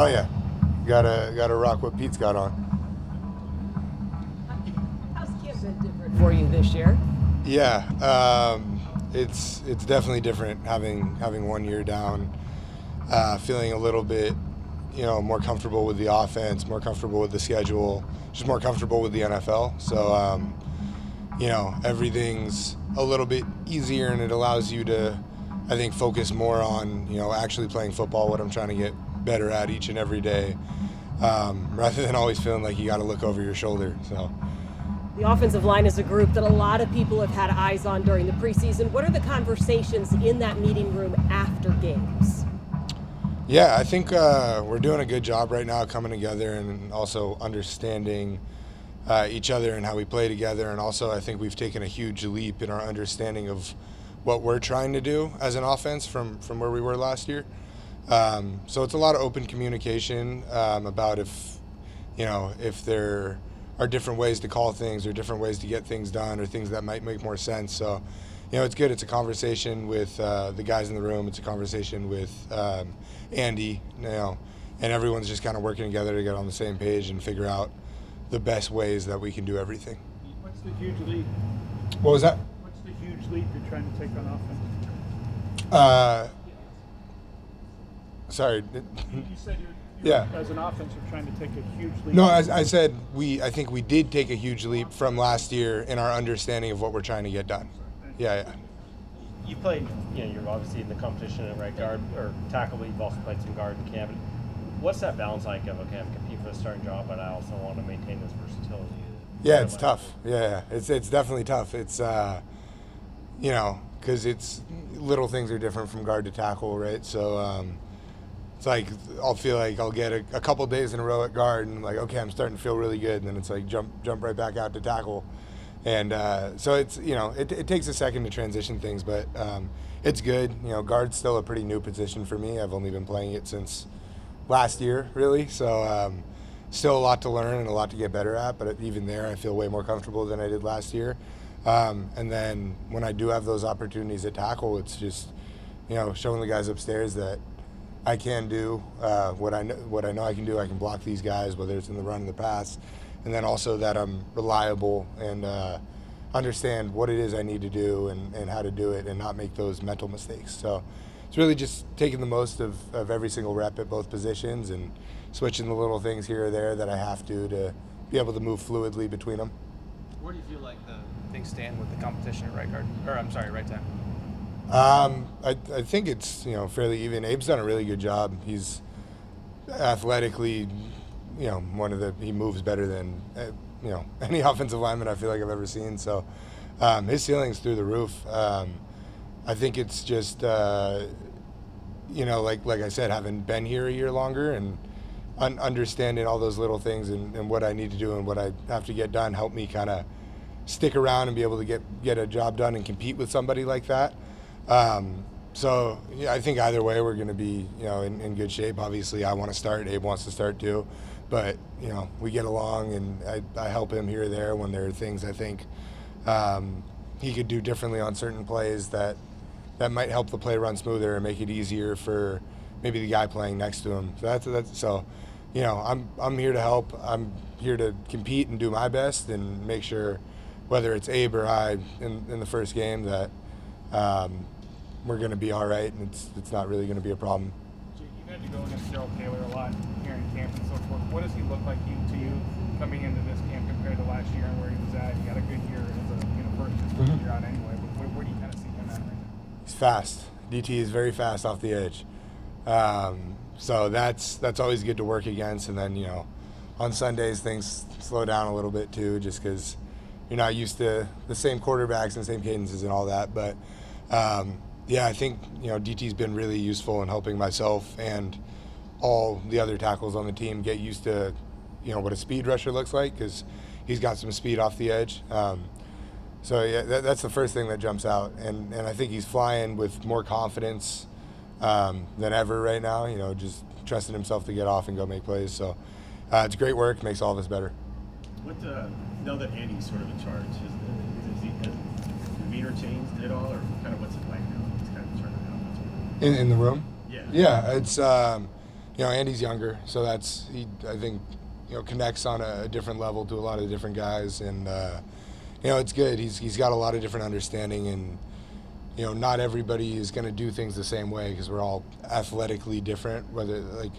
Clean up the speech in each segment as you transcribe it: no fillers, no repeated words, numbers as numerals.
Oh yeah, gotta rock what Pete's got on. How's camp been different for you this year? Yeah, it's definitely different having 1 year down, feeling a little bit, more comfortable with the offense, more comfortable with the schedule, just more comfortable with the NFL. So, everything's a little bit easier, and it allows you to, I think, focus more on, actually playing football, what I'm trying to get better at each and every day, rather than always feeling like you got to look over your shoulder. So. The offensive line is a group that a lot of people have had eyes on during the preseason. What are the conversations in that meeting room after games? Yeah, I think we're doing a good job right now coming together and also understanding each other and how we play together. And also I think we've taken a huge leap in our understanding of what we're trying to do as an offense from where we were last year. So it's a lot of open communication about if there are different ways to call things or different ways to get things done or things that might make more sense. So, it's good. It's a conversation with the guys in the room. It's a conversation with Andy, and everyone's just kind of working together to get on the same page and figure out the best ways that we can do everything. What's the huge leap? What was that? What's the huge leap you're trying to take on offense? Sorry. You said yeah. As an offense, you're trying to take a huge leap. No, as I said, I think we did take a huge leap from last year in our understanding of what we're trying to get done. Yeah. You played, you're obviously in the competition at right guard or tackle, but you've also played some guard in camp. What's that balance like of, okay, I'm competing for the starting job, but I also want to maintain this versatility? Yeah, it's tough. Yeah, it's definitely tough. It's, because it's little things are different from guard to tackle, right? So, it's like I'll feel like I'll get a couple days in a row at guard and I'm like, okay, I'm starting to feel really good, and then it's like jump right back out to tackle, and so it's it takes a second to transition things, but it's good. Guard's still a pretty new position for me. I've only been playing it since last year, really, so still a lot to learn and a lot to get better at. But even there, I feel way more comfortable than I did last year. And then when I do have those opportunities at tackle, it's just showing the guys upstairs that I can do what I know I can do. I can block these guys, whether it's in the run or the pass, and then also that I'm reliable and understand what it is I need to do and how to do it and not make those mental mistakes. So it's really just taking the most of every single rep at both positions and switching the little things here or there that I have to be able to move fluidly between them. Where do you feel like things stand with the competition at right guard, right tackle? I think it's fairly even. Abe's done a really good job. He's athletically, he moves better than any offensive lineman I feel like I've ever seen. So his ceiling's through the roof. I think it's just like I said, having been here a year longer and understanding all those little things and what I need to do and what I have to get done help me kind of stick around and be able to get a job done and compete with somebody like that. So yeah, I think either way we're going to be in good shape. Obviously I want to start, Abe wants to start too, but we get along and I help him here or there when there are things I think he could do differently on certain plays that might help the play run smoother and make it easier for maybe the guy playing next to him. So I'm here to help. I'm here to compete and do my best and make sure whether it's Abe or I in the first game that we're going to be all right, and it's not really going to be a problem. You've had to go against Gerald Taylor a lot here in camp and so forth. What does he look like to you coming into this camp compared to last year and where he was at? He had a good year as first year out anyway, but where do you kind of see him at right now? He's fast. DT is very fast off the edge. So that's always good to work against. And then, on Sundays things slow down a little bit too, just because you're not used to the same quarterbacks and same cadences and all that. But yeah, I think DT's been really useful in helping myself and all the other tackles on the team get used to what a speed rusher looks like, because he's got some speed off the edge. So yeah, that's the first thing that jumps out, and I think he's flying with more confidence than ever right now. Just trusting himself to get off and go make plays. So it's great work, makes all of us better. Now that Andy's sort of in charge, has the meter changed at all, or kind of what's it like now? He's kind of turning it on. In the room? Yeah. Yeah, it's Andy's younger, so I think connects on a different level to a lot of different guys, and it's good. He's got a lot of different understanding, and not everybody is going to do things the same way because we're all athletically different, whether like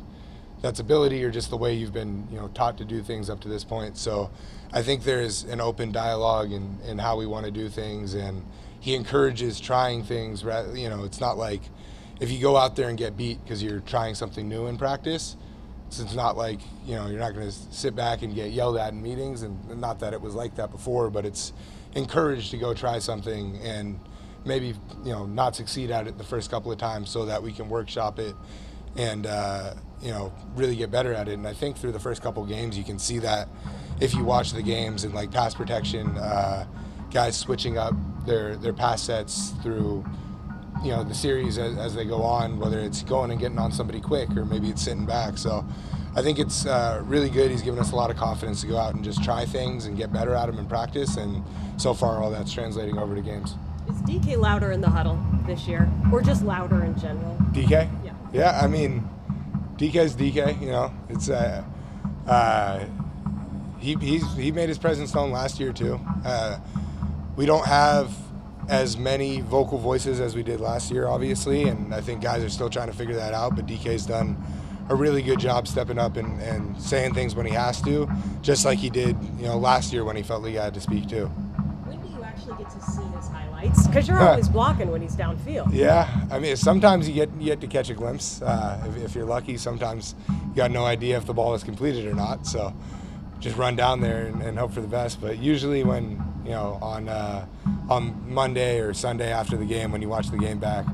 that's ability or just the way you've been taught to do things up to this point. So I think there's an open dialogue in how we want to do things, and he encourages trying things. It's not like if you go out there and get beat because you're trying something new in practice. So it's not like you're not going to sit back and get yelled at in meetings, and not that it was like that before, but it's encouraged to go try something and maybe not succeed at it the first couple of times so that we can workshop it and really get better at it. And I think through the first couple of games you can see that if you watch the games, and like pass protection, guys switching up their pass sets through the series as they go on, whether it's going and getting on somebody quick or maybe it's sitting back. So I think it's really good. He's given us a lot of confidence to go out and just try things and get better at them in practice, and so far all that's translating over to games. Is DK louder in the huddle this year, or just louder in general? DK? Yeah. Yeah, I mean, DK's DK, it's he made his presence known last year too. We don't have as many vocal voices as we did last year, obviously, and I think guys are still trying to figure that out, but DK's done a really good job stepping up and saying things when he has to, just like he did last year when he felt like he had to speak too. When do you actually get to see his highlights? Because you're always blocking when he's downfield. Yeah, I mean, sometimes you get to catch a glimpse. If you're lucky, sometimes you got no idea if the ball is completed or not, so just run down there and hope for the best. But usually when on Monday or Sunday after the game, when you watch the game back,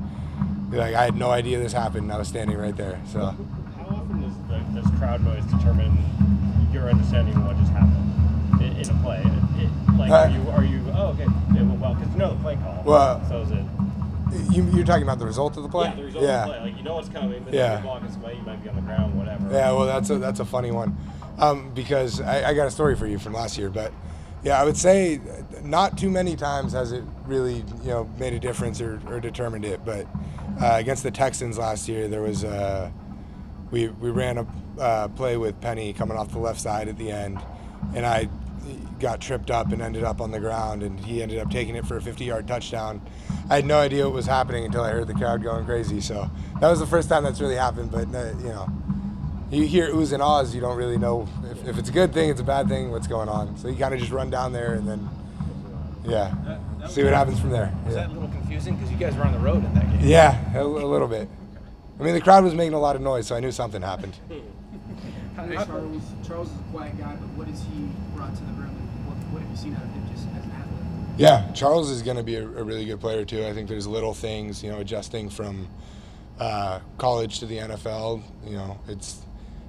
you're like, I had no idea this happened, and I was standing right there. So how often does crowd noise determine your understanding of what just happened in a play? Are you oh, okay, it went well, because the play call. Well, so is it you're talking about the result of the play? Yeah, the result of the play. Like, what's coming, but you're blocking somebody, you might be on the ground, whatever. Yeah, well, that's a funny one, because I got a story for you from last year, but yeah, I would say not too many times has it really made a difference or determined it, but against the Texans last year, there was we ran a play with Penny coming off the left side at the end, and I got tripped up and ended up on the ground, and he ended up taking it for a 50-yard touchdown. I had no idea what was happening until I heard the crowd going crazy. So that was the first time that's really happened. But you hear oohs and ahs, you don't really know if it's a good thing, it's a bad thing, what's going on. So you kind of just run down there and then see what happens from there. Was that a little confusing because you guys were on the road in that game? Yeah, a little bit. I mean, the crowd was making a lot of noise, so I knew something happened. Charles is a quiet guy, but what has he brought to the room? What have you seen out of him just as an athlete? Yeah, Charles is going to be a really good player too. I think there's little things, adjusting from college to the NFL. It's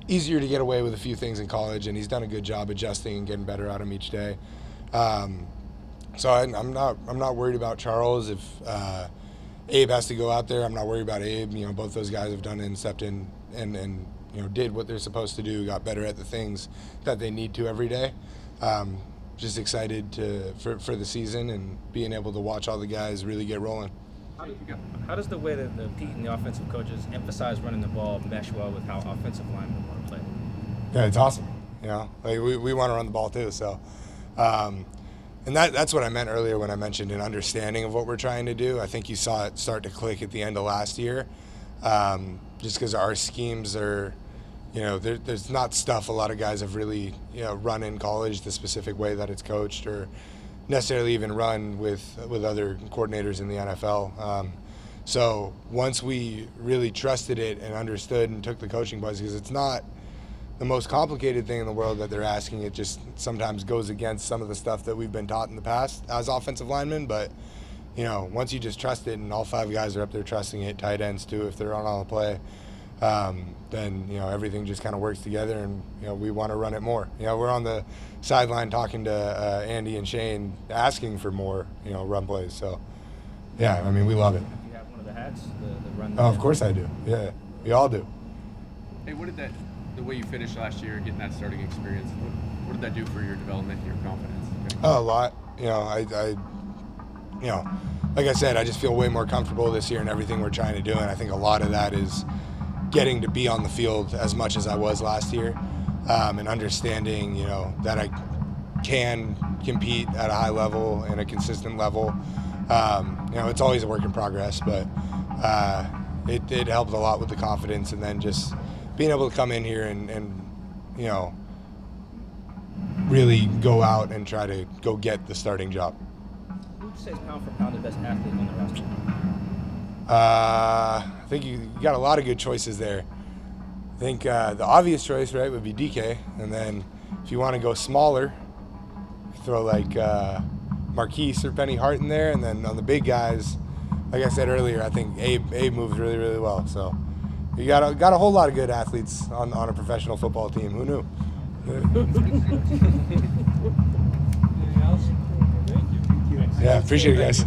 easier to get away with a few things in college, and he's done a good job adjusting and getting better at them each day. So I'm not worried about Charles. If Abe has to go out there, I'm not worried about Abe. Both those guys have done it and stepped in and did what they're supposed to do, got better at the things that they need to every day. Just excited for the season and being able to watch all the guys really get rolling. How does the way that Pete and the offensive coaches emphasize running the ball mesh well with how offensive linemen want to play? Yeah, it's awesome. We want to run the ball too. So, and that's what I meant earlier when I mentioned an understanding of what we're trying to do. I think you saw it start to click at the end of last year, just because our schemes are. There's not stuff a lot of guys have really, run in college the specific way that it's coached, or necessarily even run with other coordinators in the NFL. So once we really trusted it and understood and took the coaching buzz, because it's not the most complicated thing in the world that they're asking, it just sometimes goes against some of the stuff that we've been taught in the past as offensive linemen. But once you just trust it, and all five guys are up there trusting it, tight ends too, if they're on the play. Then everything just kind of works together, and we want to run it more. We're on the sideline talking to Andy and Shane, asking for more run plays. So yeah, I mean, we love it. Do you have one of the hats, the run? Oh, of course I do. Yeah, we all do. Hey, what did the way you finished last year, getting that starting experience, what did that do for your development and your confidence? Oh, a lot. Like I said, I just feel way more comfortable this year in everything we're trying to do, and I think a lot of that is getting to be on the field as much as I was last year, and understanding, you know, that I can compete at a high level and a consistent level. You know, it's always a work in progress, but it helped a lot with the confidence, and then just being able to come in here and you know, really go out and try to go get the starting job. Who would you say is pound for pound the best athlete on the roster? I think you got a lot of good choices there. I think the obvious choice, right, would be DK, and then if you want to go smaller, throw like Marquise or Penny Hart in there, and then on the big guys, like I said earlier, I think Abe moves really, really well. So you got a whole lot of good athletes on a professional football team. Who knew? Anything else? Thank you. Yeah, appreciate it, guys.